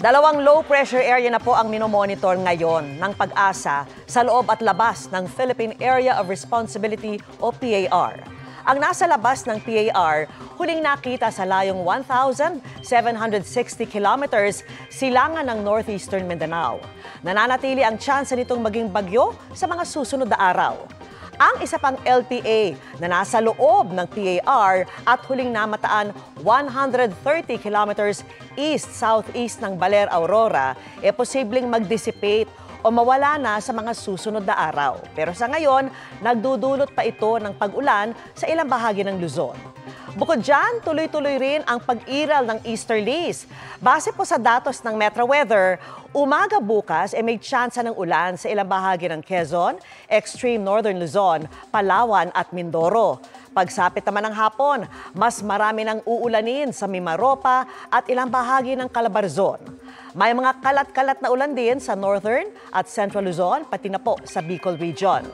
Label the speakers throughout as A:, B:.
A: Dalawang low pressure area na po ang minomonitor ngayon ng Pag-asa sa loob at labas ng Philippine Area of Responsibility o PAR. Ang nasa labas ng PAR, huling nakita sa layong 1,760 kilometers silangan ng northeastern Mindanao. Nananatili ang tsansa nitong maging bagyo sa mga susunod na araw. Ang isa pang LPA na nasa loob ng PAR at huling namataan 130 kilometers east-southeast ng Baler, Aurora, posibleng mag-dissipate o mawala na sa mga susunod na araw. Pero sa ngayon, nagdudulot pa ito ng pag-ulan sa ilang bahagi ng Luzon. Bukod dyan, tuloy-tuloy rin ang pag-iral ng easterlies. Base po sa datos ng Metro Weather, umaga bukas may tsansa ng ulan sa ilang bahagi ng Quezon, extreme northern Luzon, Palawan at Mindoro. Pagsapit naman ng hapon, mas marami nang uulanin sa Mimaropa at ilang bahagi ng Calabarzon. May mga kalat-kalat na ulan din sa northern at central Luzon, pati na po sa Bicol Region.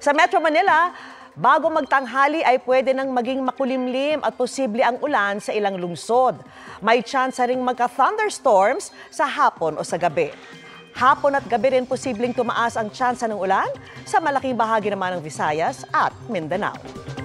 A: Sa Metro Manila, bago magtanghali ay pwede nang maging makulimlim at posible ang ulan sa ilang lungsod. May tsansa ring magka-thunderstorms sa hapon o sa gabi. Hapon at gabi rin posibleng tumaas ang tsansa ng ulan sa malaking bahagi naman ng Visayas at Mindanao.